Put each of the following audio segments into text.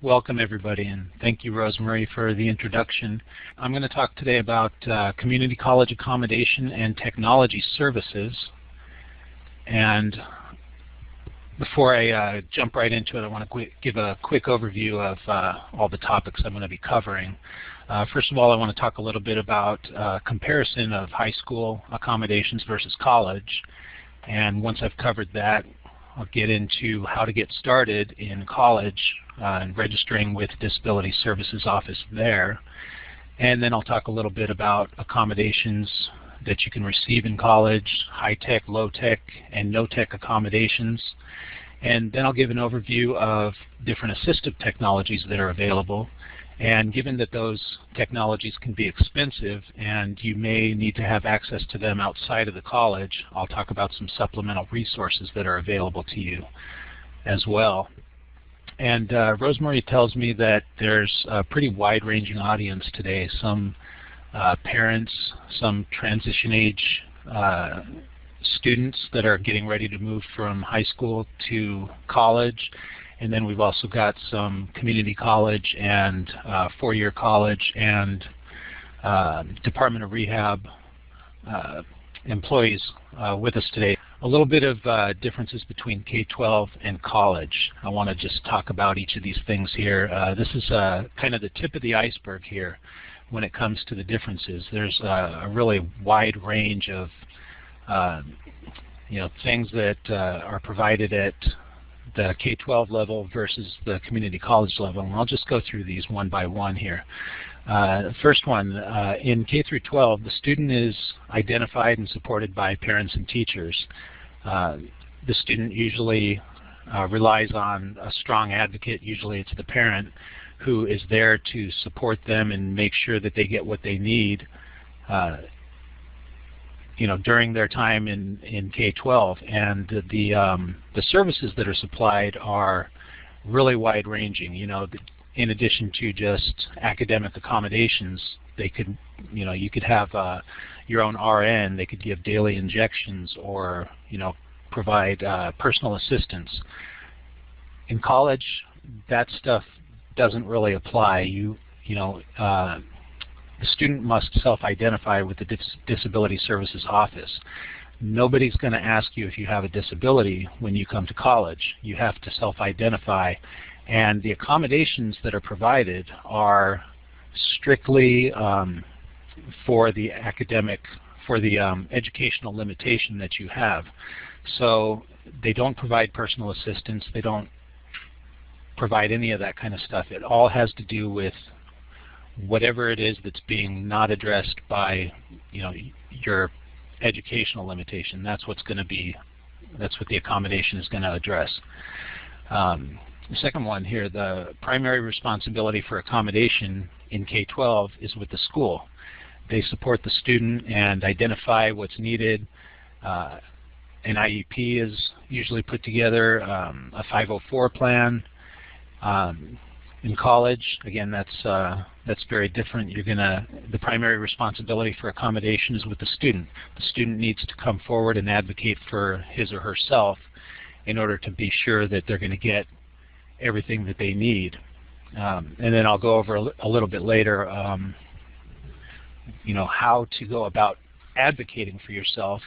Welcome everybody, and thank you Rosemary for the introduction. I'm going to talk today about community college accommodation and technology services. And before I jump right into it, I want to give a quick overview of all the topics I'm going to be covering. First of all, I want to talk a little bit about comparison of high school accommodations versus college. And once I've covered that, I'll get into how to get started in college and registering with Disability Services Office there. And then I'll talk a little bit about accommodations that you can receive in college, high-tech, low-tech, and no-tech accommodations. And then I'll give an overview of different assistive technologies that are available. And given that those technologies can be expensive and you may need to have access to them outside of the college, I'll talk about some supplemental resources that are available to you as well. And Rosemary tells me that there's a pretty wide-ranging audience today. Some parents, some transition age students that are getting ready to move from high school to college. And then we've also got some community college and four-year college and Department of Rehab employees with us today. A little bit of differences between K-12 and college. I want to just talk about each of these things here. This is kind of the tip of the iceberg here when it comes to the differences. There's a really wide range of things that are provided at the K-12 level versus the community college level. And I'll just go through these one by one here. First one, in K through 12, the student is identified and supported by parents and teachers. The student usually relies on a strong advocate. Usually it's the parent who is there to support them and make sure that they get what they need during their time in K-12. And the services that are supplied are really wide-ranging. In addition to just academic accommodations, they could, you could have your own RN. They could give daily injections or, provide personal assistance. In college, that stuff doesn't really apply. The student must self-identify with the Disability Services Office. Nobody's going to ask you if you have a disability when you come to college. You have to self-identify, and the accommodations that are provided are strictly for the educational limitation that you have. So they don't provide personal assistance. They don't provide any of that kind of stuff. It all has to do with whatever it is that's being not addressed by your educational limitation. That's what the accommodation is going to address. The second one here, the primary responsibility for accommodation in K-12 is with the school. They support the student and identify what's needed. An IEP is usually put together, a 504 plan. In college, again, that's very different. The primary responsibility for accommodation is with the student. The student needs to come forward and advocate for his or herself in order to be sure that they're going to get everything that they need. And then I'll go over a little bit later, how to go about advocating for yourself.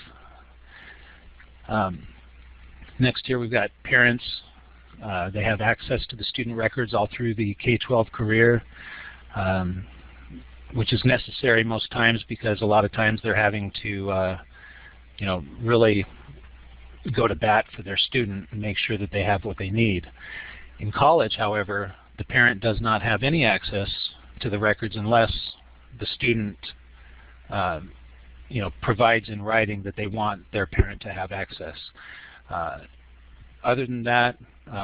Next here we've got parents. They have access to the student records all through the K-12 career, which is necessary most times because a lot of times they're having to, really go to bat for their student and make sure that they have what they need. In college, however, the parent does not have any access to the records unless the student, provides in writing that they want their parent to have access. Other than that,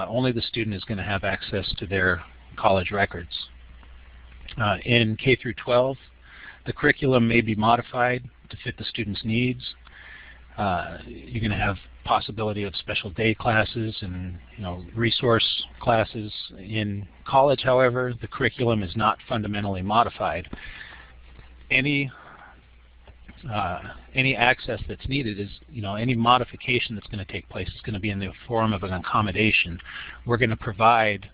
only the student is going to have access to their college records. In K through 12, the curriculum may be modified to fit the student's needs. You're going to have possibility of special day classes and resource classes. In college, however, the curriculum is not fundamentally modified. Any access that's needed is, any modification that's going to take place is going to be in the form of an accommodation. We're going to provide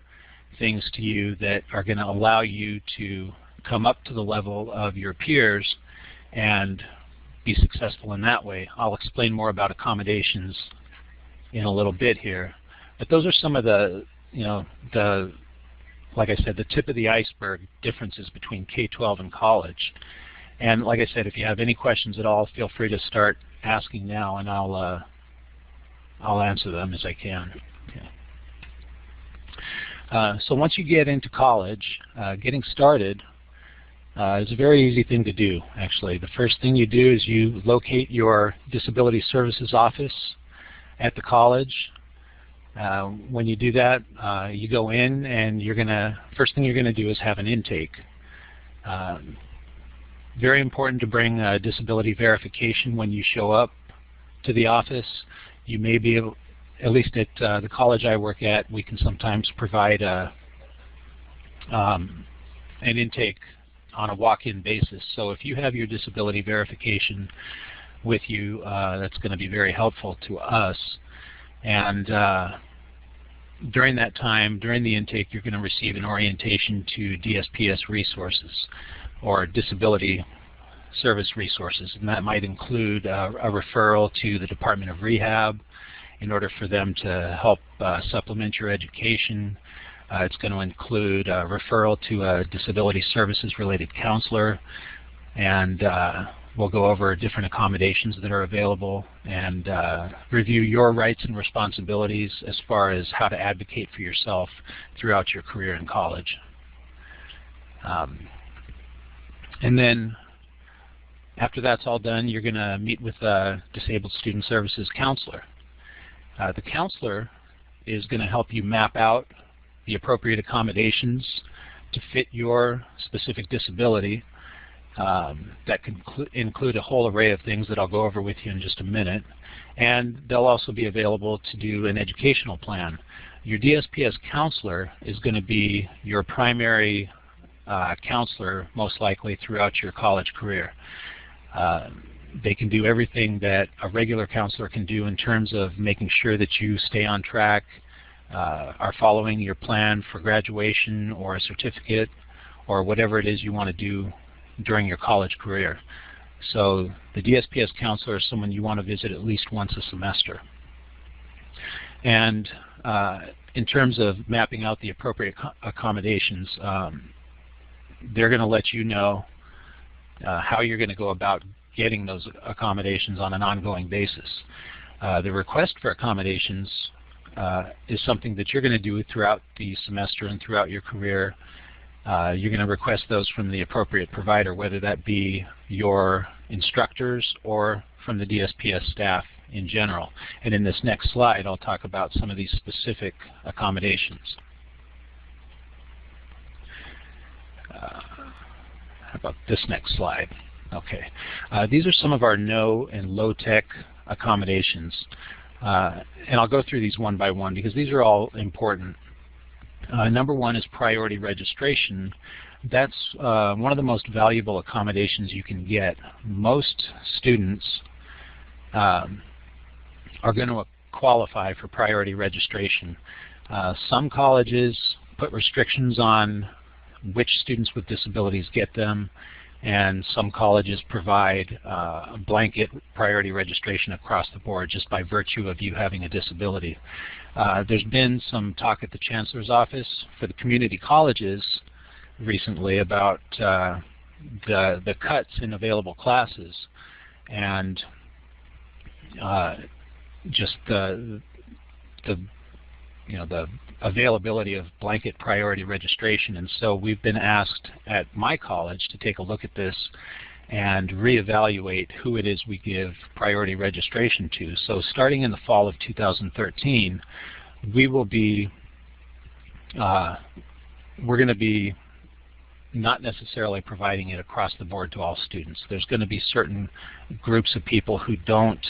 things to you that are going to allow you to come up to the level of your peers and be successful in that way. I'll explain more about accommodations in a little bit here, but those are some of the, like I said, the tip of the iceberg differences between K-12 and college. And like I said, if you have any questions at all, feel free to start asking now, and I'll answer them as I can. Okay. So once you get into college, getting started is a very easy thing to do, actually. The first thing you do is you locate your Disability Services office at the college. When you do that, you go in and first thing you're going to do is have an intake. Very important to bring disability verification when you show up to the office. You may be able, at least at the college I work at, we can sometimes provide an intake on a walk-in basis. So if you have your disability verification with you, that's going to be very helpful to us. And during that time, during the intake, you're going to receive an orientation to DSPS resources, or Disability Service Resources, and that might include a referral to the Department of Rehab in order for them to help supplement your education. It's going to include a referral to a disability services related counselor, and we'll go over different accommodations that are available and review your rights and responsibilities as far as how to advocate for yourself throughout your career in college. And then after that's all done, you're going to meet with a Disabled Student Services counselor. The counselor is going to help you map out the appropriate accommodations to fit your specific disability. That can include a whole array of things that I'll go over with you in just a minute. And they'll also be available to do an educational plan. Your DSPS counselor is going to be your primary counselor, most likely, throughout your college career. They can do everything that a regular counselor can do in terms of making sure that you stay on track, are following your plan for graduation or a certificate, or whatever it is you want to do during your college career. So the DSPS counselor is someone you want to visit at least once a semester. And in terms of mapping out the appropriate accommodations, they're going to let you know how you're going to go about getting those accommodations on an ongoing basis. The request for accommodations is something that you're going to do throughout the semester and throughout your career. You're going to request those from the appropriate provider, whether that be your instructors or from the DSPS staff in general. And in this next slide, I'll talk about some of these specific accommodations. How about this next slide? Okay. These are some of our no and low tech accommodations. And I'll go through these one by one because these are all important. Number one is priority registration. That's one of the most valuable accommodations you can get. Most students are going to qualify for priority registration. Some colleges put restrictions on which students with disabilities get them, and some colleges provide a blanket priority registration across the board just by virtue of you having a disability. There's been some talk at the Chancellor's office for the community colleges recently about the cuts in available classes, and just the availability of blanket priority registration. And so we've been asked at my college to take a look at this and reevaluate who it is we give priority registration to. So starting in the fall of 2013, we will be, we're going to be not necessarily providing it across the board to all students. There's going to be certain groups of people who don't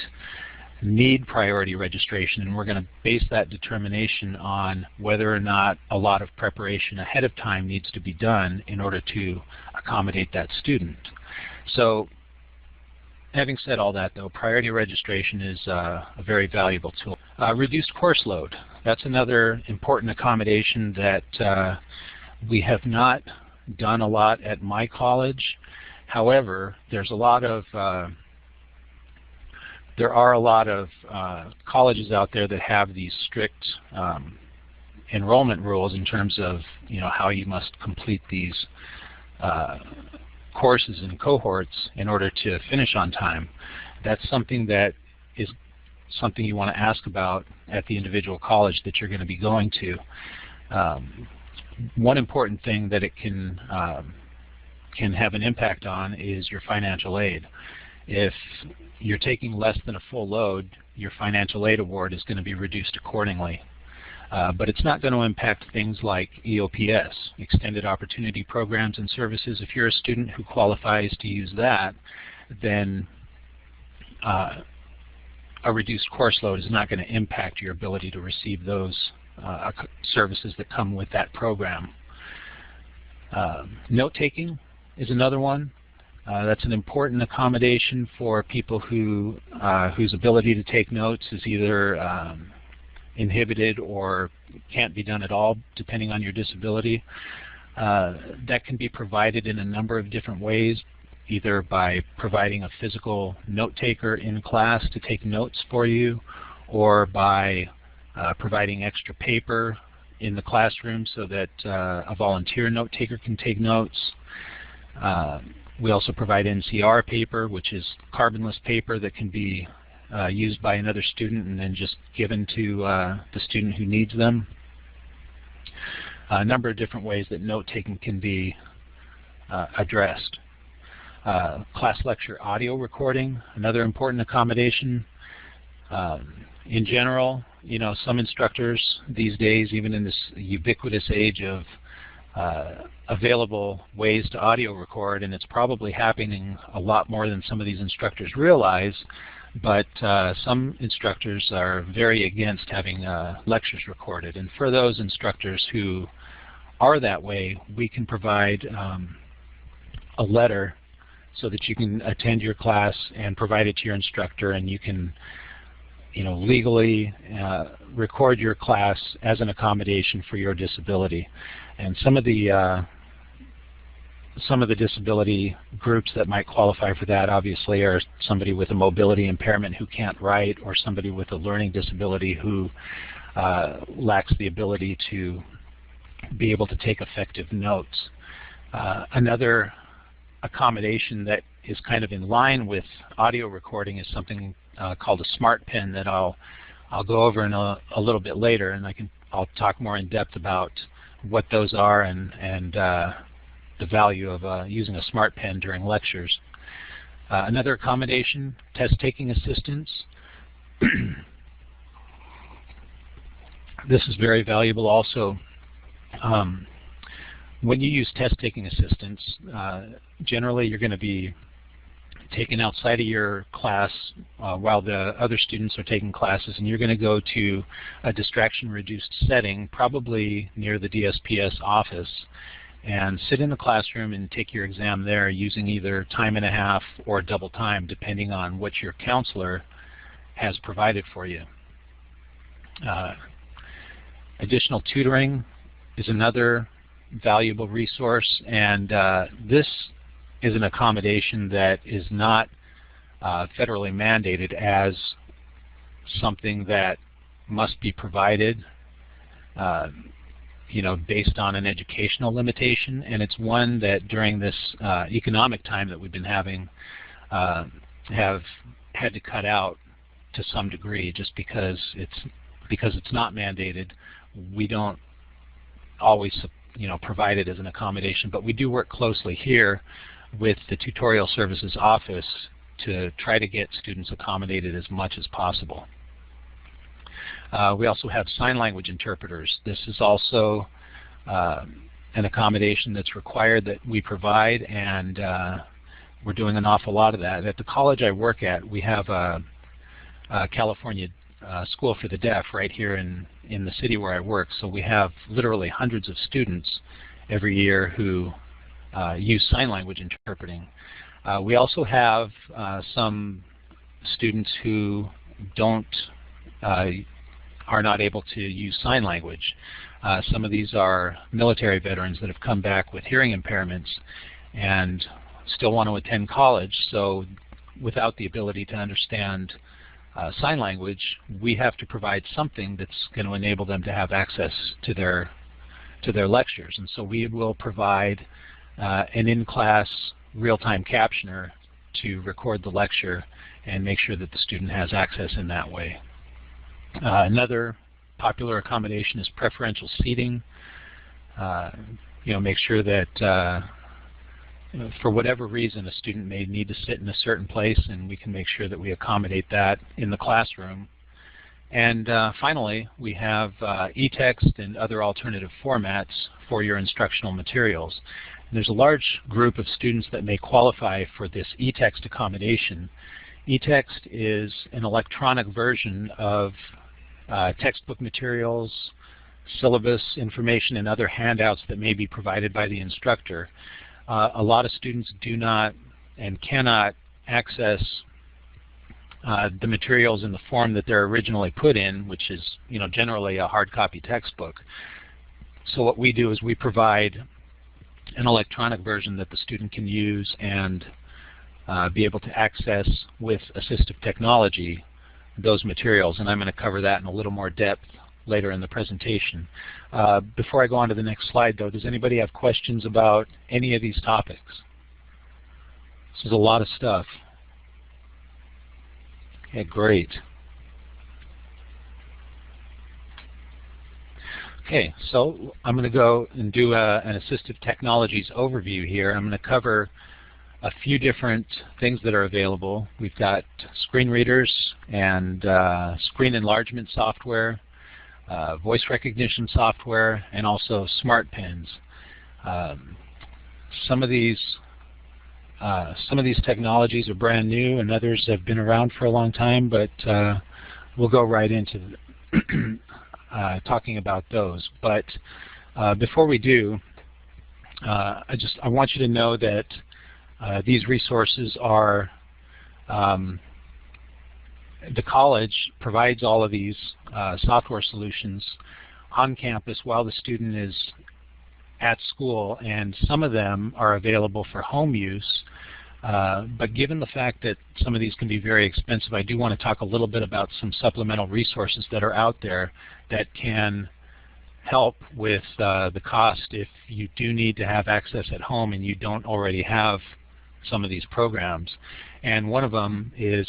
need priority registration, and we're going to base that determination on whether or not a lot of preparation ahead of time needs to be done in order to accommodate that student. So having said all that, though, priority registration is a very valuable tool. Reduced course load. That's another important accommodation that we have not done a lot at my college. However, there are a lot of colleges out there that have these strict enrollment rules in terms of how you must complete these courses and cohorts in order to finish on time. That's something that is something you want to ask about at the individual college that you're going to be going to. One important thing that it can have an impact on is your financial aid. If you're taking less than a full load, your financial aid award is going to be reduced accordingly. But it's not going to impact things like EOPS, Extended Opportunity Programs and Services. If you're a student who qualifies to use that, then a reduced course load is not going to impact your ability to receive those services that come with that program. Note-taking is another one. That's an important accommodation for people whose ability to take notes is either inhibited or can't be done at all, depending on your disability. That can be provided in a number of different ways, either by providing a physical note-taker in class to take notes for you, or by providing extra paper in the classroom so that a volunteer note-taker can take notes. We also provide NCR paper, which is carbonless paper that can be used by another student and then just given to the student who needs them. A number of different ways that note-taking can be addressed. Class lecture audio recording, another important accommodation. In general, some instructors these days, even in this ubiquitous age of available ways to audio record, and it's probably happening a lot more than some of these instructors realize, but some instructors are very against having lectures recorded. And for those instructors who are that way, we can provide a letter so that you can attend your class and provide it to your instructor, and you can legally record your class as an accommodation for your disability. And some of the disability groups that might qualify for that obviously are somebody with a mobility impairment who can't write, or somebody with a learning disability who lacks the ability to be able to take effective notes. Another accommodation that is kind of in line with audio recording is something called a smart pen that I'll go over in a little bit later, and I'll talk more in depth about what those are and the value of using a smart pen during lectures. Another accommodation, test-taking assistance. This is very valuable also. When you use test-taking assistance, generally you're going to be taken outside of your class while the other students are taking classes, and you're going to go to a distraction-reduced setting, probably near the DSPS office, and sit in the classroom and take your exam there using either time and a half or double time, depending on what your counselor has provided for you. Additional tutoring is another valuable resource, and this is an accommodation that is not federally mandated as something that must be provided based on an educational limitation, and it's one that during this economic time that we've been having have had to cut out to some degree, just because it's not mandated. We don't always provide it as an accommodation, but we do work closely here with the Tutorial Services Office to try to get students accommodated as much as possible. We also have sign language interpreters. This is also an accommodation that's required that we provide, and we're doing an awful lot of that. At the college I work at, we have a California School for the Deaf right here in the city where I work, so we have literally hundreds of students every year who use sign language interpreting. We also have some students who don't are not able to use sign language. Some of these are military veterans that have come back with hearing impairments and still want to attend college, so without the ability to understand sign language, we have to provide something that's going to enable them to have access to their lectures. And so we will provide an in-class real-time captioner to record the lecture and make sure that the student has access in that way. Another popular accommodation is preferential seating. Make sure that for whatever reason a student may need to sit in a certain place, and we can make sure that we accommodate that in the classroom. And finally, we have e-text and other alternative formats for your instructional materials. And there's a large group of students that may qualify for this e-text accommodation. E-text is an electronic version of textbook materials, syllabus information, and other handouts that may be provided by the instructor. A lot of students do not and cannot access the materials in the form that they're originally put in, which is generally a hard copy textbook. So what we do is we provide an electronic version that the student can use and be able to access with assistive technology those materials, and I'm going to cover that in a little more depth later in the presentation. Before I go on to the next slide, though, does anybody have questions about any of these topics? This is a lot of stuff. Okay, great. Okay, so I'm going to go and do an assistive technologies overview here. I'm going to cover a few different things that are available. We've got screen readers and screen enlargement software, voice recognition software, and also smart pens. Some of these technologies are brand new, and others have been around for a long time, but we'll go right into talking about those. But before we do, I want you to know that these resources are, the college provides all of these software solutions on campus while the student is at school, and some of them are available for home use. But given the fact that some of these can be very expensive, I do want to talk a little bit about some supplemental resources that are out there that can help with the cost if you do need to have access at home and you don't already have some of these programs. And one of them is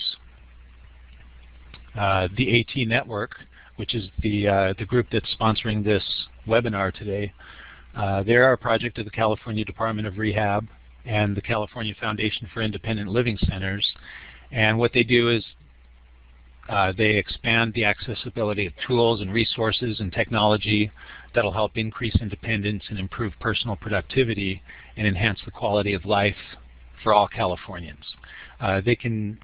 the AT Network, which is the group that's sponsoring this webinar today. They're a project of the California Department of Rehab and the California Foundation for Independent Living Centers. And what they do is they expand the accessibility of tools and resources and technology that'll help increase independence and improve personal productivity and enhance the quality of life for all Californians. You can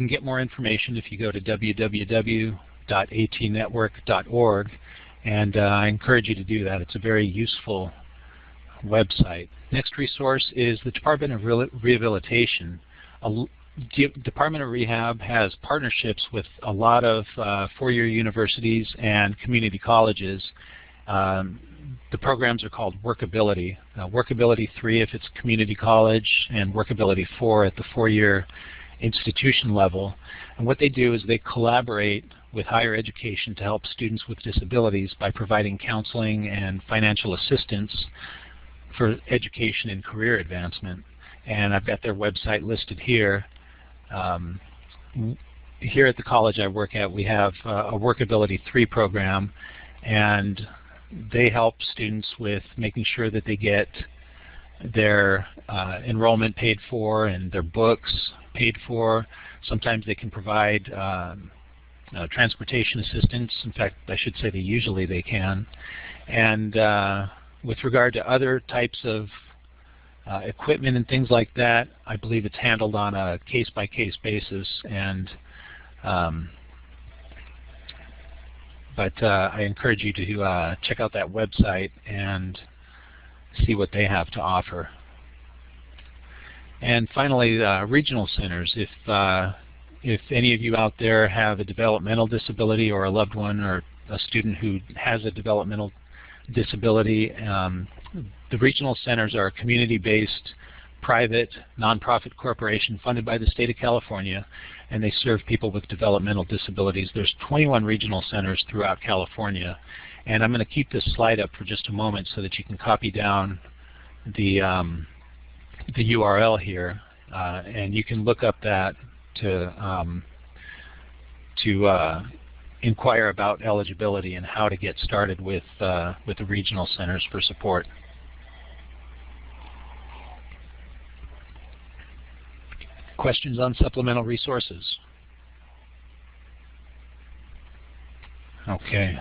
get more information if you go to www.atnetwork.org, and I encourage you to do that. It's a very useful website. Next resource is the Department of Rehabilitation. Department of Rehab has partnerships with a lot of four-year universities and community colleges. The programs are called Workability. Workability 3 if it's community college, and Workability 4 at the four-year institution level. And what they do is they collaborate with higher education to help students with disabilities by providing counseling and financial assistance for education and career advancement. And I've got their website listed here. Here at the college I work at, we have a Workability 3 program, and they help students with making sure that they get their enrollment paid for and their books paid for. Sometimes they can provide transportation assistance. In fact, I should say they usually can. And with regard to other types of equipment and things like that, I believe it's handled on a case-by-case basis. And but I encourage you to check out that website and see what they have to offer. And finally, regional centers. If If any of you out there have a developmental disability or a loved one or a student who has a developmental disability, the regional centers are a community-based, private, nonprofit corporation funded by the state of California, and they serve people with developmental disabilities. There's 21 regional centers throughout California, and I'm going to keep this slide up for just a moment so that you can copy down the URL here, and you can look up that to inquire about eligibility and how to get started with the regional centers for support. Questions on supplemental resources? Okay.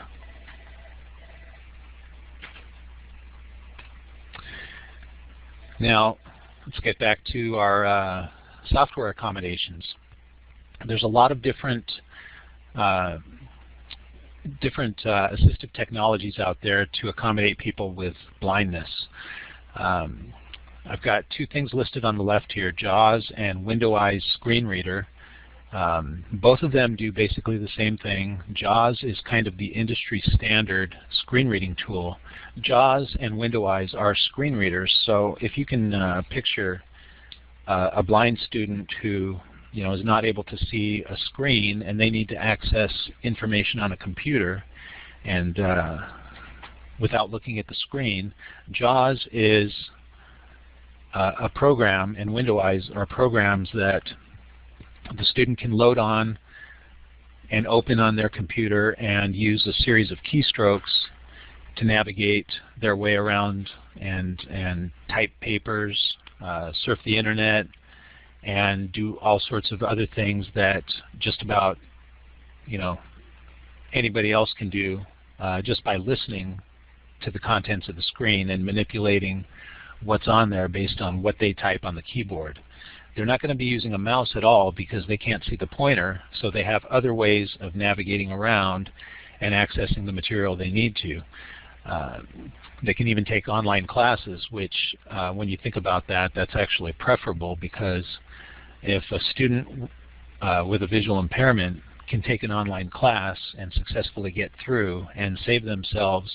Now, let's get back to our software accommodations. There's a lot of different assistive technologies out there to accommodate people with blindness. I've got two things listed on the left here, JAWS and Window-Eyes Screen Reader. Both of them do basically the same thing. JAWS is kind of the industry standard screen reading tool. JAWS and Window-Eyes are screen readers, so if you can picture a blind student who is not able to see a screen and they need to access information on a computer and without looking at the screen, JAWS is a program, and Window-Eyes are programs that the student can load on and open on their computer and use a series of keystrokes to navigate their way around and type papers, surf the internet, and do all sorts of other things that just about anybody else can do just by listening to the contents of the screen and manipulating what's on there based on what they type on the keyboard. They're not going to be using a mouse at all because they can't see the pointer, so they have other ways of navigating around and accessing the material they need to. They can even take online classes, which when you think about that, that's actually preferable, because if a student with a visual impairment can take an online class and successfully get through and save themselves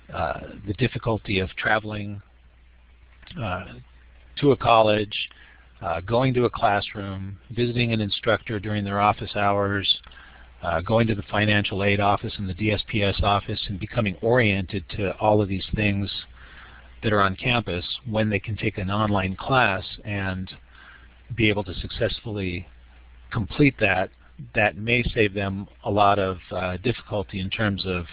the difficulty of traveling to a college, going to a classroom, visiting an instructor during their office hours, going to the financial aid office and the DSPS office, and becoming oriented to all of these things that are on campus, when they can take an online class and be able to successfully complete that, that may save them a lot of difficulty in terms of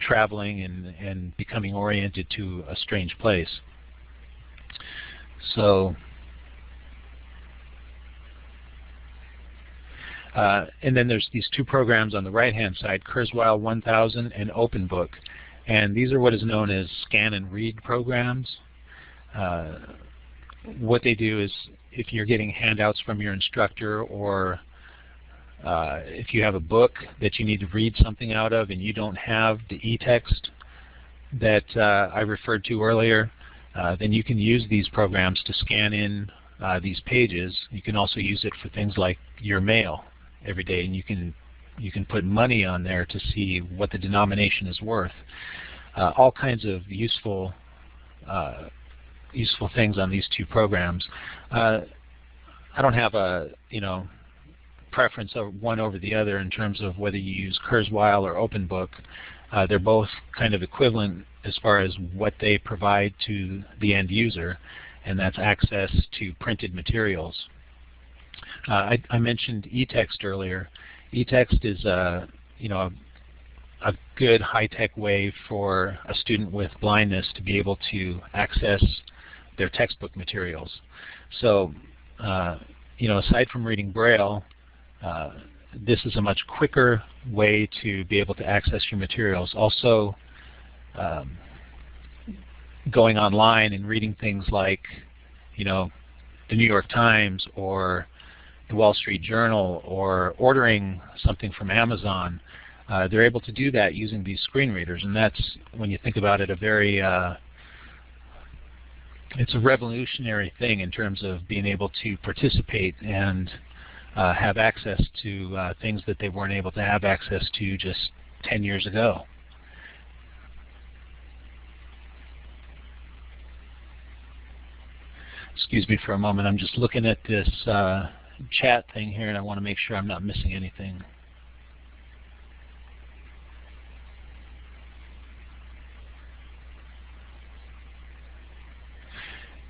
traveling and becoming oriented to a strange place. So, and then there's these two programs on the right-hand side, Kurzweil 1000 and OpenBook, and these are what is known as scan and read programs. What they do is, if you're getting handouts from your instructor, or if you have a book that you need to read something out of and you don't have the e-text that I referred to earlier, then you can use these programs to scan in these pages. You can also use it for things like your mail every day, and you can put money on there to see what the denomination is worth. All kinds of useful things on these two programs. I don't have a preference of one over the other in terms of whether you use Kurzweil or OpenBook. They're both kind of equivalent as far as what they provide to the end user, and that's access to printed materials. I mentioned e-text earlier. E-text is a good high-tech way for a student with blindness to be able to access their textbook materials. So, aside from reading Braille, this is a much quicker way to be able to access your materials. Also, going online and reading things like, the New York Times or the Wall Street Journal, or ordering something from Amazon, they're able to do that using these screen readers, and that's, when you think about it, a very it's a revolutionary thing in terms of being able to participate and have access to things that they weren't able to have access to just 10 years ago. Excuse me for a moment. I'm just looking at this chat thing here, and I want to make sure I'm not missing anything.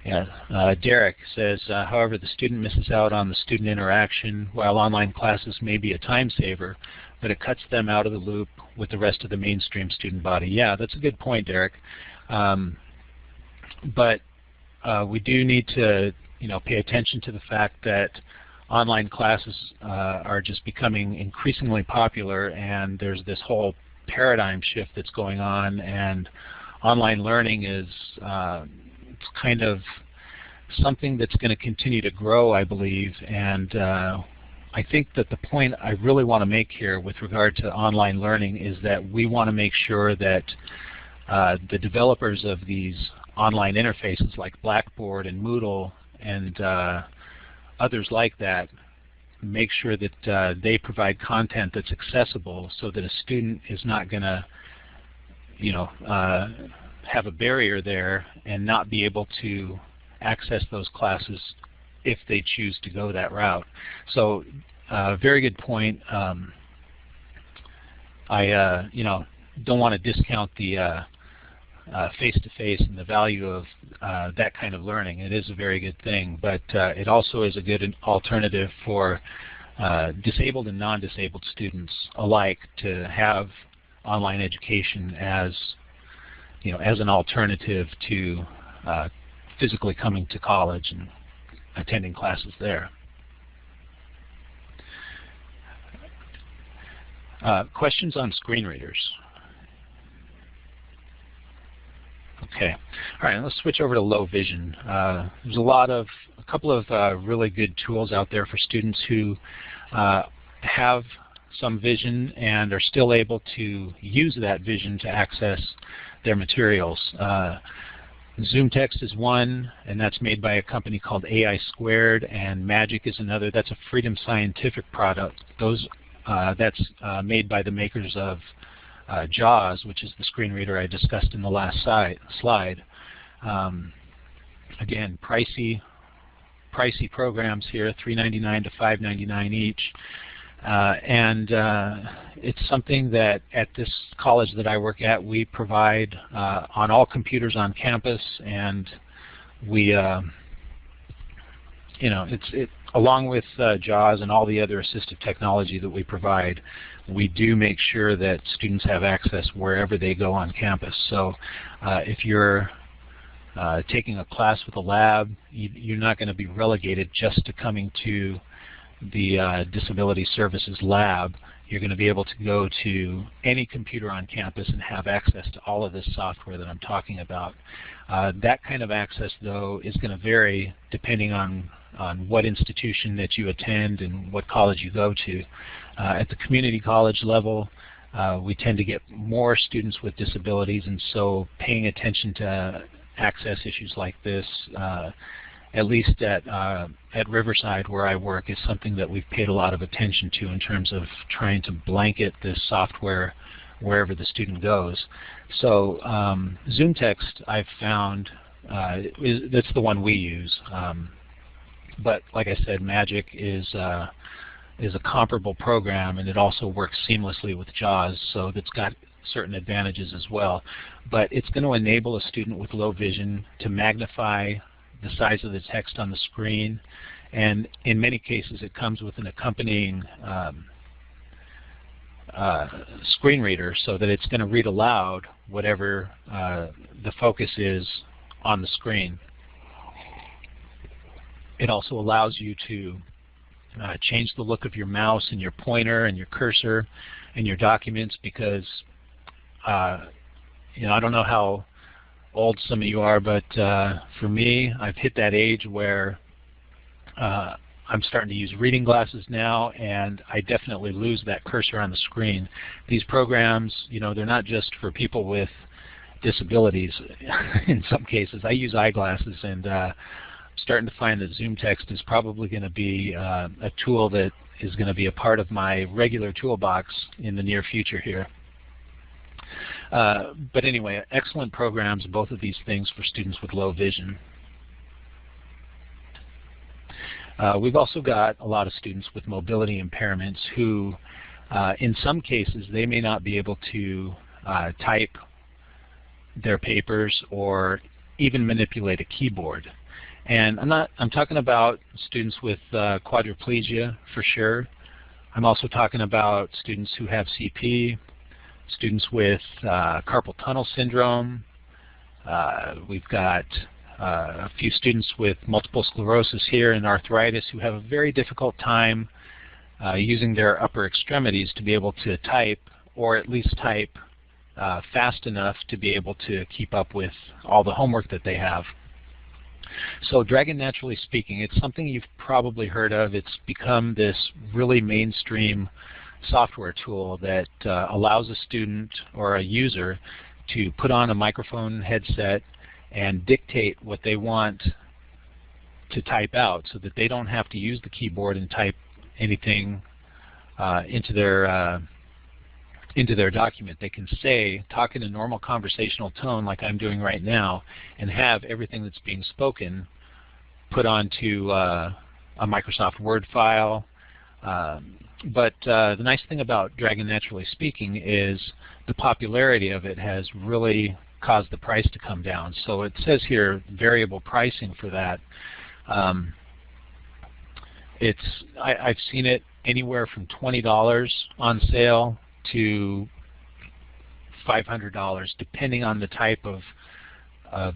Yeah, Derek says, however, the student misses out on the student interaction. While online classes may be a time saver, but it cuts them out of the loop with the rest of the mainstream student body. Yeah, that's a good point, Derek. But we do need to, pay attention to the fact that online classes are just becoming increasingly popular, and there's this whole paradigm shift that's going on, and online learning is it's kind of something that's going to continue to grow, I believe, and I think that the point I really want to make here with regard to online learning is that we want to make sure that the developers of these online interfaces like Blackboard and Moodle and others like that make sure that they provide content that's accessible so that a student is not going to have a barrier there and not be able to access those classes if they choose to go that route. So very good point. I don't want to discount the face-to-face and the value of that kind of learning. It is a very good thing, but it also is a good alternative for disabled and non-disabled students alike to have online education as as an alternative to physically coming to college and attending classes there. Questions on screen readers? Okay. All right, let's switch over to low vision. There's a couple of really good tools out there for students who have some vision and are still able to use that vision to access their materials. ZoomText is one, and that's made by a company called AI Squared, and Magic is another. That's a Freedom Scientific product. That's made by the makers of JAWS, which is the screen reader I discussed in the last slide. Again, pricey programs here, $3.99 to $5.99 each. It's something that at this college that I work at, we provide on all computers on campus, and we, along with JAWS and all the other assistive technology that we provide, we do make sure that students have access wherever they go on campus. So if you're taking a class with a lab, you're not going to be relegated just to coming to the Disability Services Lab. You're going to be able to go to any computer on campus and have access to all of this software that I'm talking about. That kind of access, though, is going to vary depending on what institution that you attend and what college you go to. At the community college level, we tend to get more students with disabilities, and so paying attention to access issues like this, at least at Riverside where I work, is something that we've paid a lot of attention to in terms of trying to blanket this software wherever the student goes. So ZoomText, I've found, that's the one we use. But like I said, Magic is a comparable program, and it also works seamlessly with JAWS, so that's got certain advantages as well. But it's going to enable a student with low vision to magnify the size of the text on the screen, and in many cases it comes with an accompanying screen reader so that it's going to read aloud whatever the focus is on the screen. It also allows you to change the look of your mouse and your pointer and your cursor and your documents, because I don't know how old some of you are, but for me, I've hit that age where I'm starting to use reading glasses now, and I definitely lose that cursor on the screen. These programs, they're not just for people with disabilities in some cases. I use eyeglasses, and I'm starting to find that Zoom Text is probably going to be a tool that is going to be a part of my regular toolbox in the near future here. But anyway, excellent programs, both of these things, for students with low vision. We've also got a lot of students with mobility impairments who, in some cases, they may not be able to type their papers or even manipulate a keyboard. And I'm talking about students with quadriplegia for sure. I'm also talking about students who have CP, students with carpal tunnel syndrome. We've got a few students with multiple sclerosis here and arthritis who have a very difficult time using their upper extremities to be able to type, or at least type fast enough to be able to keep up with all the homework that they have. So Dragon Naturally Speaking, it's something you've probably heard of. It's become this really mainstream software tool that allows a student or a user to put on a microphone headset and dictate what they want to type out, so that they don't have to use the keyboard and type anything into their document. They can talk in a normal conversational tone like I'm doing right now, and have everything that's being spoken put onto a Microsoft Word file. But the nice thing about Dragon Naturally Speaking is the popularity of it has really caused the price to come down. So it says here variable pricing for that. I've seen it anywhere from $20 on sale to $500, depending on the type of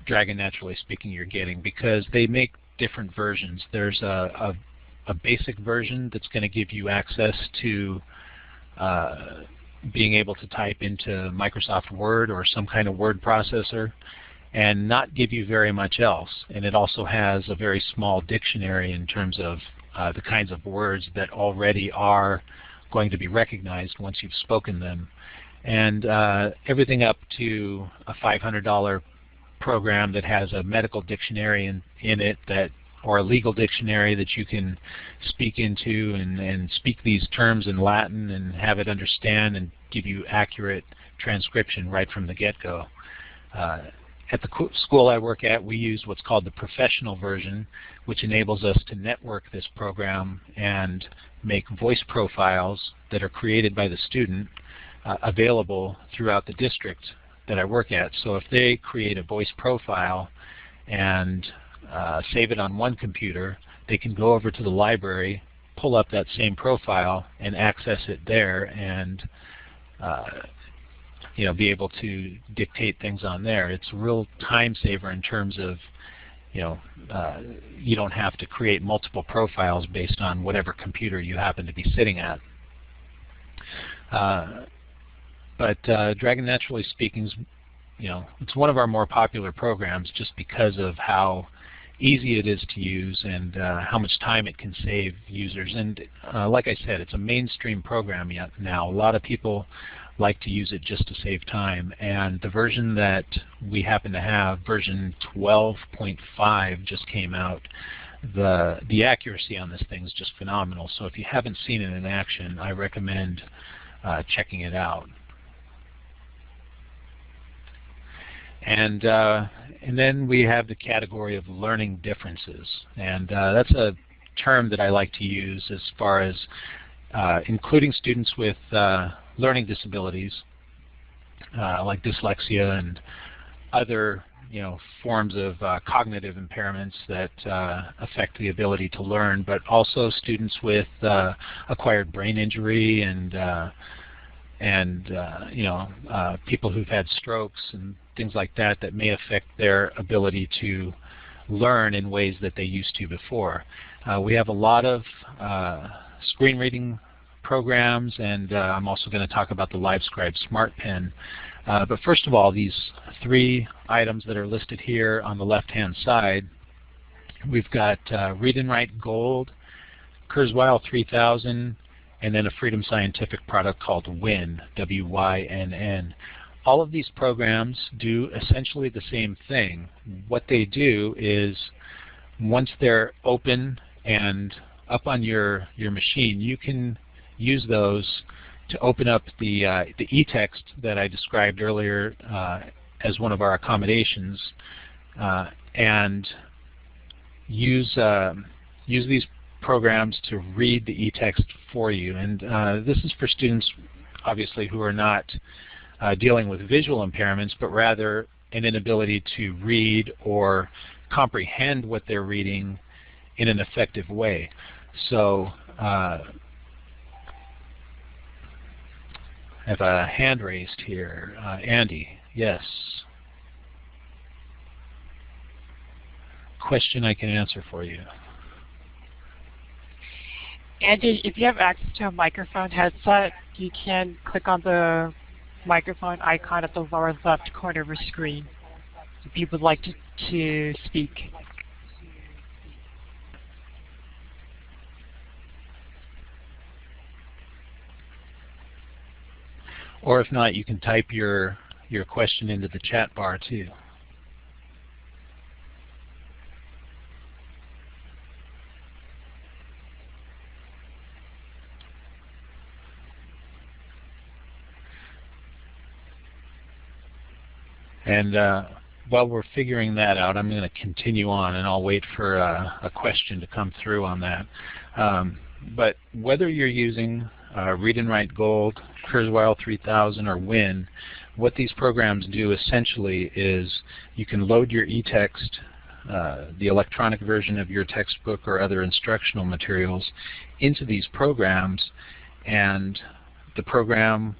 Dragon Naturally Speaking you're getting, because they make different versions. There's a basic version that's going to give you access to being able to type into Microsoft Word or some kind of word processor and not give you very much else. And it also has a very small dictionary in terms of the kinds of words that already are going to be recognized once you've spoken them. And everything up to a $500 program that has a medical dictionary in it, or a legal dictionary that you can speak into and speak these terms in Latin and have it understand and give you accurate transcription right from the get-go. At the school I work at, we use what's called the professional version, which enables us to network this program and make voice profiles that are created by the student available throughout the district that I work at. So if they create a voice profile and save it on one computer, they can go over to the library, pull up that same profile, and access it there, and be able to dictate things on there. It's a real time saver in terms of, you don't have to create multiple profiles based on whatever computer you happen to be sitting at. But Dragon Naturally Speaking, it's one of our more popular programs just because of how easy it is to use and how much time it can save users. And like I said, it's a mainstream program now. A lot of people like to use it just to save time. And the version that we happen to have, version 12.5, just came out. The accuracy on this thing is just phenomenal. So if you haven't seen it in action, I recommend checking it out. And then we have the category of learning differences, and that's a term that I like to use as far as including students with learning disabilities like dyslexia and other forms of cognitive impairments that affect the ability to learn, but also students with acquired brain injury and people who've had strokes and things like that may affect their ability to learn in ways that they used to before. We have a lot of screen reading programs, and I'm also going to talk about the LiveScribe Smart Pen. But first of all, these three items that are listed here on the left-hand side, we've got Read and Write Gold, Kurzweil 3000, and then a Freedom Scientific product called WYNN, W-Y-N-N. all of these programs do essentially the same thing. What they do is once they're open and up on your machine, you can use those to open up the e-text that I described earlier as one of our accommodations, and use these programs to read the e-text for you. And this is for students, obviously, who are not dealing with visual impairments, but rather an inability to read or comprehend what they're reading in an effective way. So I have a hand raised here. Andy, yes. Question I can answer for you. Andy, if you have access to a microphone headset, you can click on the microphone icon at the lower left corner of your screen if you would like to speak. Or if not, you can type your question into the chat bar too. And while we're figuring that out, I'm going to continue on, and I'll wait for a question to come through on that. But whether you're using Read and Write Gold, Kurzweil 3000, or Win, what these programs do essentially is you can load your e-text, the electronic version of your textbook or other instructional materials, into these programs, and the program,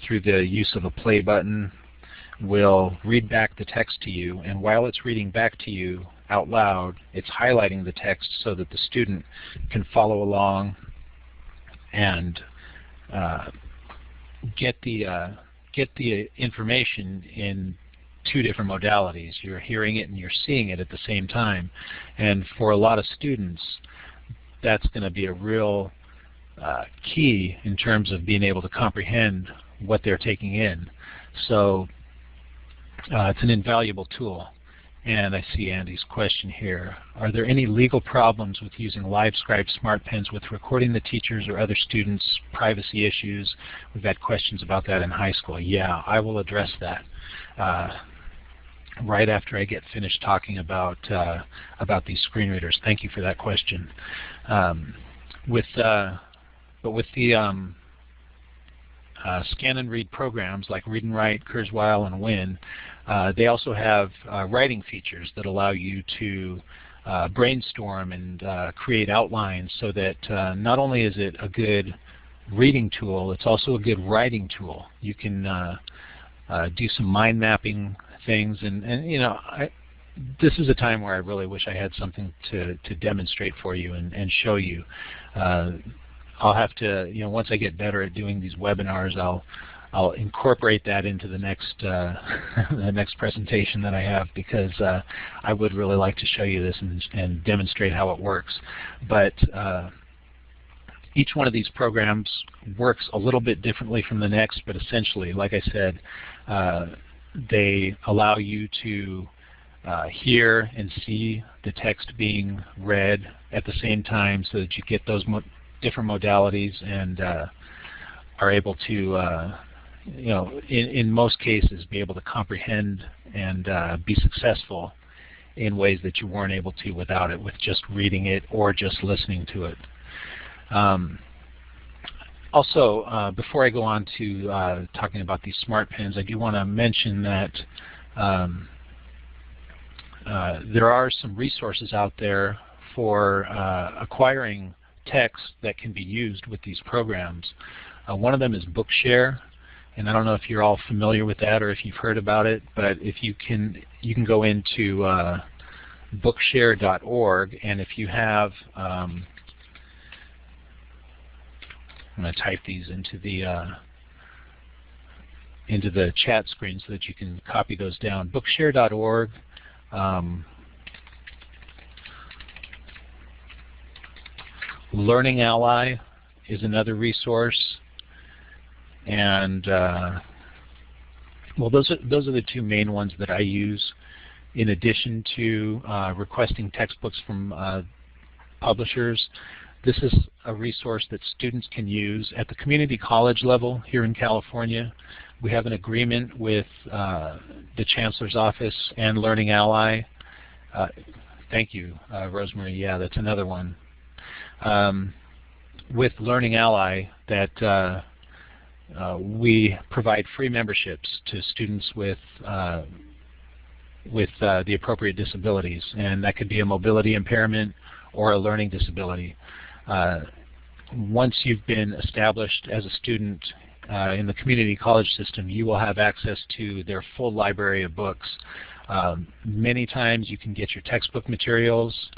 through the use of a play button, will read back the text to you, and while it's reading back to you out loud, it's highlighting the text so that the student can follow along and get the information in two different modalities. You're hearing it and you're seeing it at the same time, and for a lot of students, that's going to be a real key in terms of being able to comprehend what they're taking in. So it's an invaluable tool. And I see Andy's question here. Are there any legal problems with using LiveScribe Smart Pens with recording the teachers or other students' privacy issues? We've had questions about that in high school. Yeah, I will address that right after I get finished talking about these screen readers. Thank you for that question. With the scan and read programs like Read and Write, Kurzweil, and Win, they also have writing features that allow you to brainstorm and create outlines, so that not only is it a good reading tool, it's also a good writing tool. You can do some mind mapping things, and you know, this is a time where I really wish I had something to demonstrate for you and show you. I'll have to, you know, once I get better at doing these webinars, I'll incorporate that into the next the next presentation that I have, because I would really like to show you this and demonstrate how it works. But each one of these programs works a little bit differently from the next, but essentially, like I said, they allow you to hear and see the text being read at the same time, so that you get those different modalities and are able to, you know, in most cases, be able to comprehend and be successful in ways that you weren't able to without it, with just reading it or just listening to it. Also, before I go on to talking about these smart pens, I do want to mention that there are some resources out there for acquiring text that can be used with these programs. One of them is Bookshare, and I don't know if you're all familiar with that or if you've heard about it, but if you can go into bookshare.org, and if you have, I'm going to type these into the chat screen so that you can copy those down. Bookshare.org. Learning Ally is another resource, and Well, those are the two main ones that I use, in addition to requesting textbooks from publishers. This is a resource that students can use at the community college level here in California. We have an agreement with the Chancellor's Office and Learning Ally. Thank you, Rosemary. Yeah, that's another one. With Learning Ally, that we provide free memberships to students with the appropriate disabilities, and that could be a mobility impairment or a learning disability. Once you've been established as a student in the community college system, you will have access to their full library of books. Many times you can get your textbook materials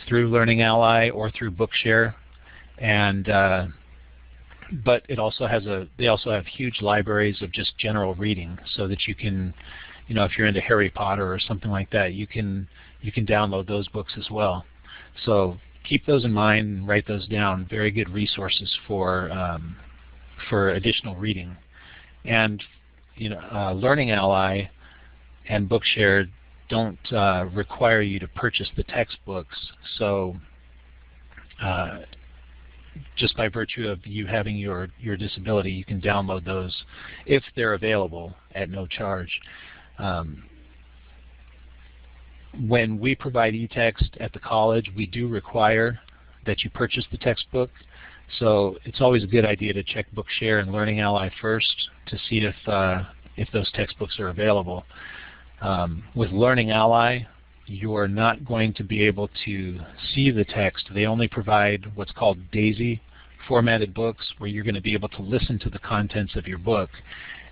through Learning Ally or through Bookshare, and but it also has they also have huge libraries of just general reading, so that you can, if you're into Harry Potter or something like that, you can download those books as well. So keep those in mind and write those down. Very good resources for additional reading. And Learning Ally and Bookshare don't require you to purchase the textbooks. So just by virtue of you having your disability, you can download those if they're available at no charge. When we provide e-text at the college, we do require that you purchase the textbook. So it's always a good idea to check Bookshare and Learning Ally first to see if those textbooks are available. With Learning Ally, you're not going to be able to see the text. They only provide what's called DAISY formatted books, where you're going to be able to listen to the contents of your book.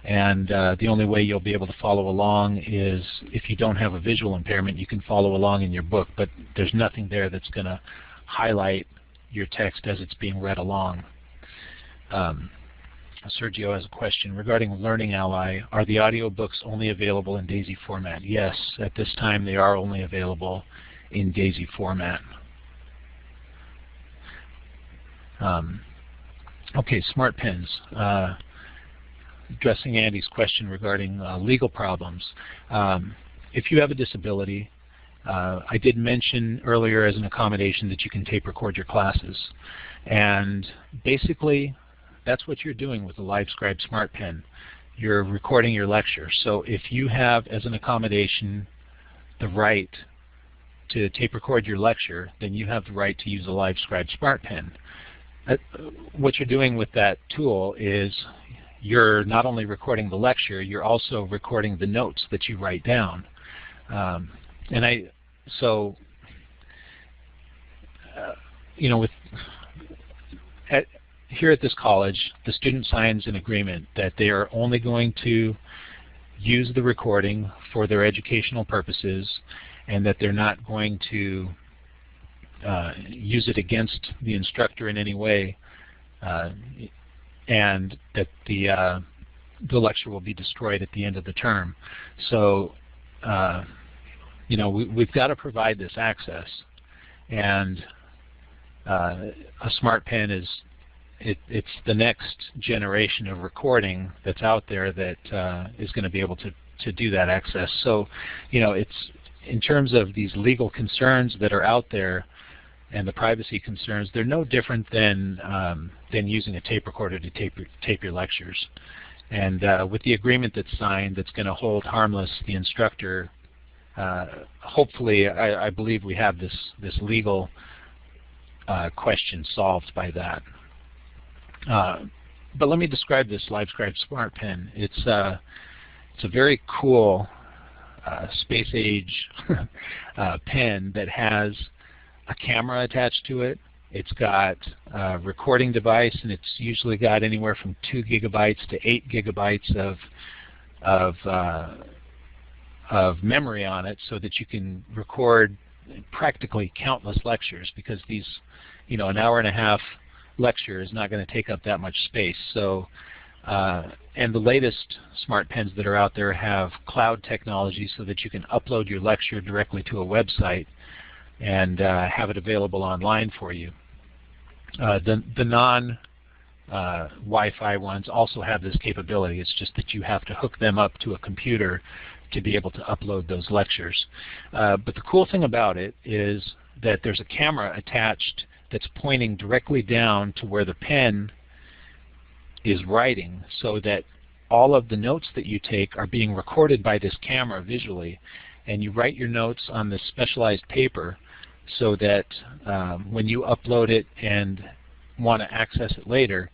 And the only way you'll be able to follow along is if you don't have a visual impairment, you can follow along in your book, but there's nothing there that's going to highlight your text as it's being read along. Sergio has a question regarding Learning Ally. Are the audiobooks only available in DAISY format? Yes, at this time they are only available in DAISY format. Okay, smart pens. Addressing Andy's question regarding legal problems. If you have a disability, I did mention earlier as an accommodation that you can tape record your classes. And basically, that's what you're doing with the LiveScribe Smart Pen. You're recording your lecture. So if you have, as an accommodation, the right to tape record your lecture, then you have the right to use a LiveScribe Smart Pen. What you're doing with that tool is you're not only recording the lecture, you're also recording the notes that you write down. Here at this college, the student signs an agreement that they are only going to use the recording for their educational purposes, and that they're not going to use it against the instructor in any way, and that the lecture will be destroyed at the end of the term. So, we've got to provide this access, and a smart pen it's the next generation of recording that's out there that is going to be able to do that access. So, it's in terms of these legal concerns that are out there and the privacy concerns, they're no different than using a tape recorder to tape your lectures. And with the agreement that's signed, that's going to hold harmless the instructor. Hopefully, I believe we have this legal question solved by that. But let me describe this LiveScribe Smart Pen. It's a very cool space age pen that has a camera attached to it. It's got a recording device, and it's usually got anywhere from 2 gigabytes to 8 gigabytes of memory on it, so that you can record practically countless lectures, because these, an hour and a half lecture is not going to take up that much space. So, and the latest smart pens that are out there have cloud technology, so that you can upload your lecture directly to a website and have it available online for you. The Wi-Fi ones also have this capability. It's just that you have to hook them up to a computer to be able to upload those lectures. But the cool thing about it is that there's a camera attached that's pointing directly down to where the pen is writing, so that all of the notes that you take are being recorded by this camera visually, and you write your notes on this specialized paper so that when you upload it and want to access it later,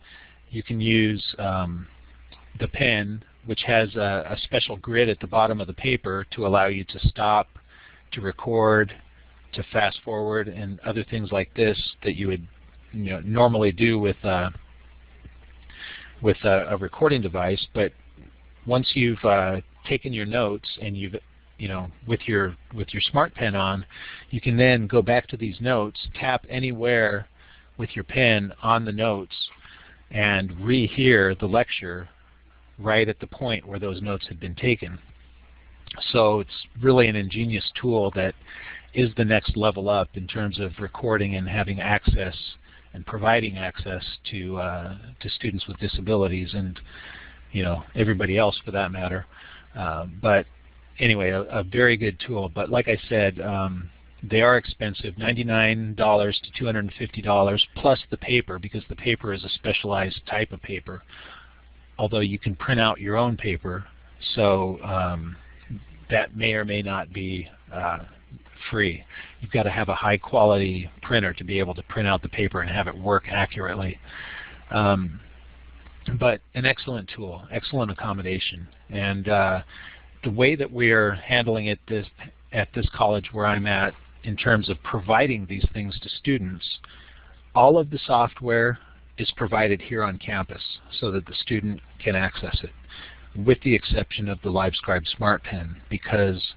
you can use the pen, which has a special grid at the bottom of the paper to allow you to stop, to record, to fast forward, and other things like this that you would normally do with a recording device. But once you've taken your notes and you've with your smart pen on, you can then go back to these notes, tap anywhere with your pen on the notes, and rehear the lecture right at the point where those notes had been taken. So it's really an ingenious tool that is the next level up in terms of recording and having access and providing access to students with disabilities, and everybody else for that matter. But anyway, a very good tool. But like I said, they are expensive, $99 to $250 plus the paper, because the paper is a specialized type of paper, although you can print out your own paper, so that may or may not be free. You've got to have a high quality printer to be able to print out the paper and have it work accurately. But an excellent tool, excellent accommodation. And the way that we're handling it at this college where I'm at, in terms of providing these things to students, all of the software is provided here on campus so that the student can access it, with the exception of the LiveScribe Smart Pen, because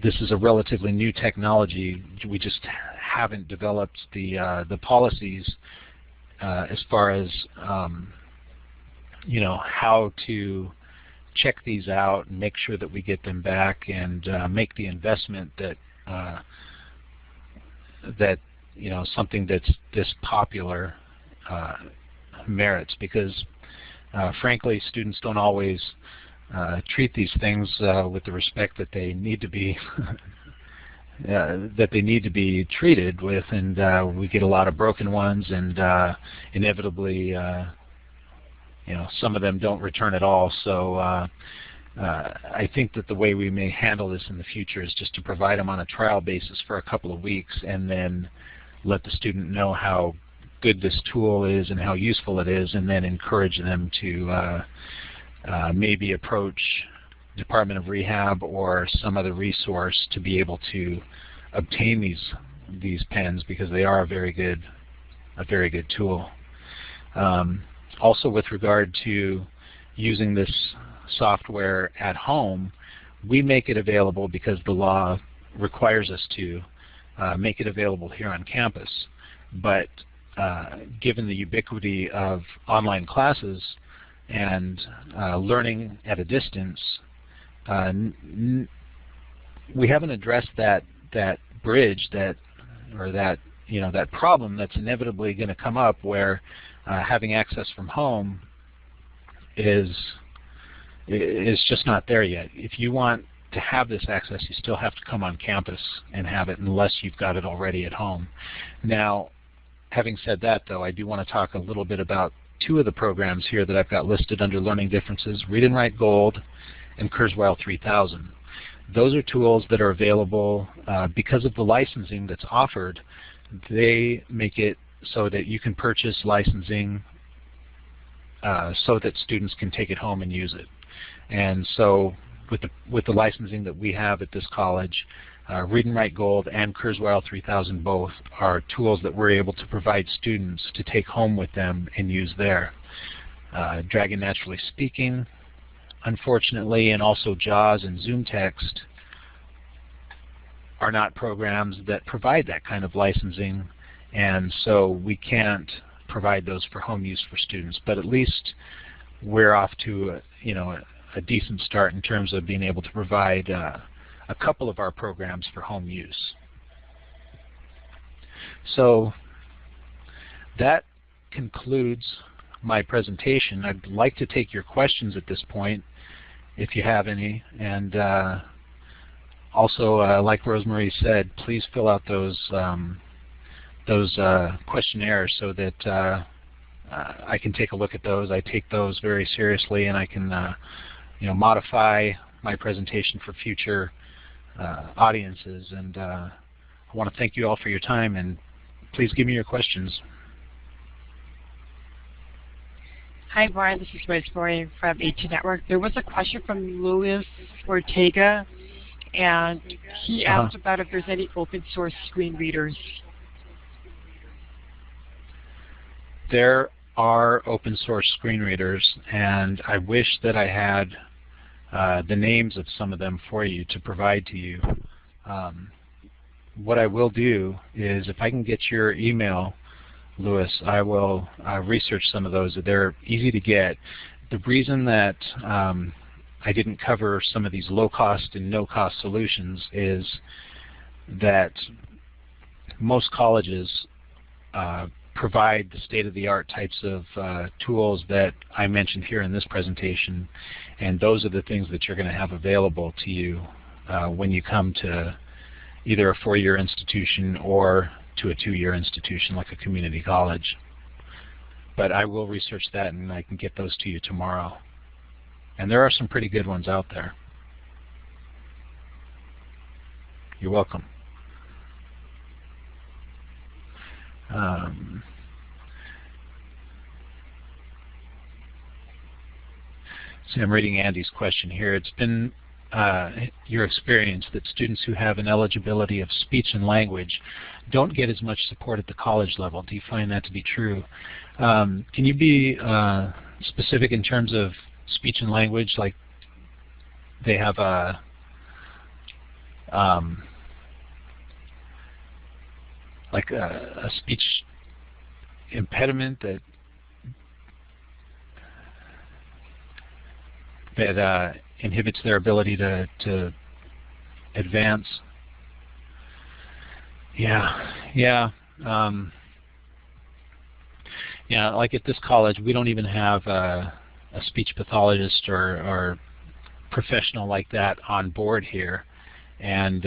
this is a relatively new technology. We just haven't developed the policies as far as how to check these out and make sure that we get them back, and make the investment that something that's this popular merits, because frankly, students don't always treat these things with the respect that they need to be treated with, and we get a lot of broken ones, and inevitably some of them don't return at all. So I think that the way we may handle this in the future is just to provide them on a trial basis for a couple of weeks, and then let the student know how good this tool is and how useful it is, and then encourage them to maybe approach Department of Rehab or some other resource to be able to obtain these pens, because they are a very good tool. Also, with regard to using this software at home, we make it available because the law requires us to make it available here on campus. But given the ubiquity of online classes and learning at a distance, we haven't addressed that bridge, that problem that's inevitably going to come up, where having access from home is just not there yet. If you want to have this access, you still have to come on campus and have it, unless you've got it already at home. Now, having said that, though, I do want to talk a little bit about two of the programs here that I've got listed under Learning Differences: Read and Write Gold and Kurzweil 3000. Those are tools that are available because of the licensing that's offered. They make it so that you can purchase licensing so that students can take it home and use it. And so with the licensing that we have at this college, Read and Write Gold and Kurzweil 3000 both are tools that we're able to provide students to take home with them and use there. Dragon Naturally Speaking, unfortunately, and also JAWS and ZoomText are not programs that provide that kind of licensing, and so we can't provide those for home use for students. But at least we're off to a decent start in terms of being able to provide a couple of our programs for home use. So that concludes my presentation. I'd like to take your questions at this point, if you have any. And also, like Rosemarie said, please fill out those questionnaires so that I can take a look at those. I take those very seriously, and I can modify my presentation for future audiences. And I want to thank you all for your time, and please give me your questions. Hi, Brian. This is Rosemary from AT Network. There was a question from Louis Ortega, and he asked about if there's any open source screen readers. There are open source screen readers, and I wish that I had the names of some of them for you to provide to you. What I will do is, if I can get your email, Louis, I will research some of those. They're easy to get. The reason that I didn't cover some of these low-cost and no-cost solutions is that most colleges provide the state-of-the-art types of tools that I mentioned here in this presentation, and those are the things that you're going to have available to you when you come to either a 4-year institution or to a 2-year institution like a community college. But I will research that, and I can get those to you tomorrow. And there are some pretty good ones out there. You're welcome. See, I'm reading Andy's question here. It's been your experience that students who have an eligibility of speech and language don't get as much support at the college level. Do you find that to be true? Can you be specific in terms of speech and language? Like they have a speech impediment that inhibits their ability to advance. Yeah. Like at this college, we don't even have a speech pathologist or professional like that on board here. And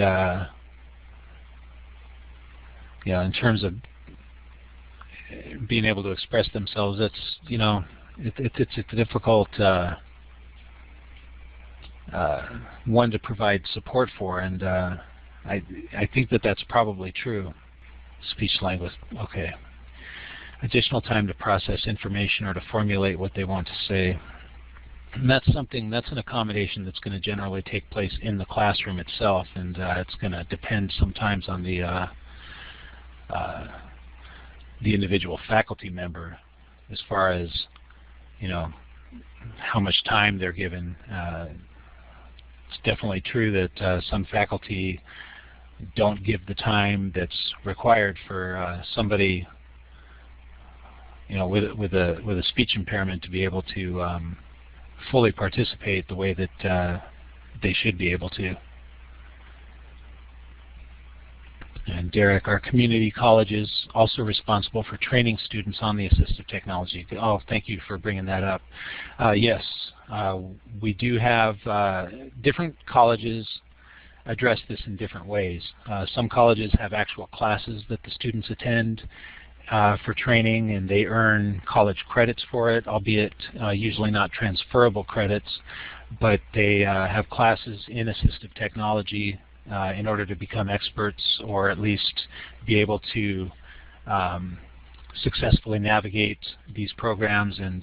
in terms of being able to express themselves, it's it's a difficult one to provide support for, and I think that that's probably true. Speech language, okay. Additional time to process information or to formulate what they want to say. And that's an accommodation that's going to generally take place in the classroom itself, and it's going to depend sometimes on the individual faculty member as far as how much time they're given. It's definitely true that some faculty don't give the time that's required for somebody with a speech impairment to be able to fully participate the way that they should be able to. And Derek, are community colleges also responsible for training students on the assistive technology? Oh, thank you for bringing that up. Yes, we do have different colleges address this in different ways. Some colleges have actual classes that the students attend for training, and they earn college credits for it, albeit usually not transferable credits, but they have classes in assistive technology in order to become experts, or at least be able to successfully navigate these programs and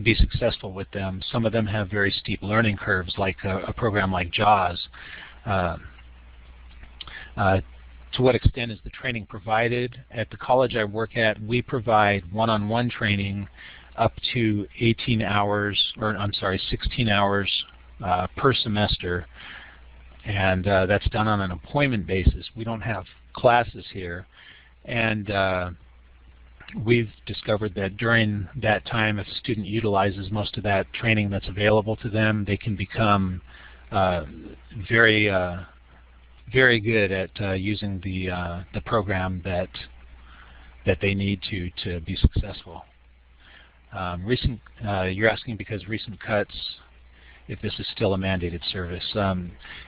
be successful with them. Some of them have very steep learning curves, like a program like JAWS. To what extent is the training provided? At the college I work at, we provide one-on-one training up to 16 hours per semester, and that's done on an appointment basis. We don't have classes here, and we've discovered that during that time, if a student utilizes most of that training that's available to them, they can become very good at using the program that that they need to be successful. You're asking because recent cuts, if this is still a mandated service.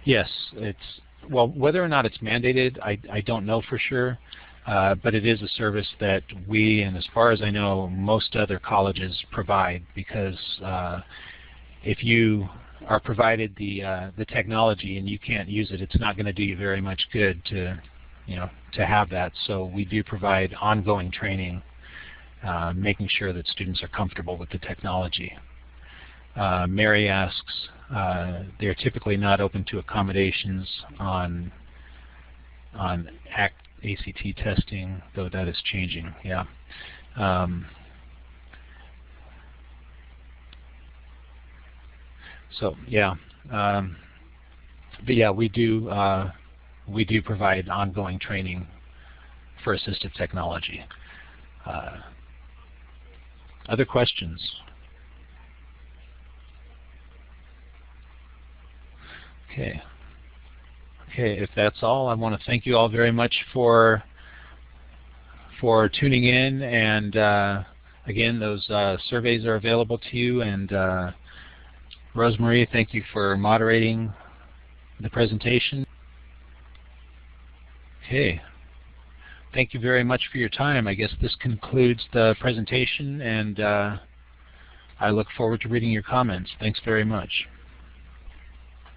Yes, well, whether or not it's mandated, I don't know for sure, but it is a service that we, and as far as I know, most other colleges provide, because if you are provided the technology and you can't use it, it's not going to do you very much good to have that. So we do provide ongoing training, making sure that students are comfortable with the technology. Mary asks, they're typically not open to accommodations on ACT testing, though that is changing. Yeah. So yeah, but yeah, we do provide ongoing training for assistive technology. Other questions? Okay. Okay, if that's all, I want to thank you all very much for tuning in, and again, those surveys are available to you, and Rosemarie, thank you for moderating the presentation. Okay. Thank you very much for your time. I guess this concludes the presentation, and I look forward to reading your comments. Thanks very much.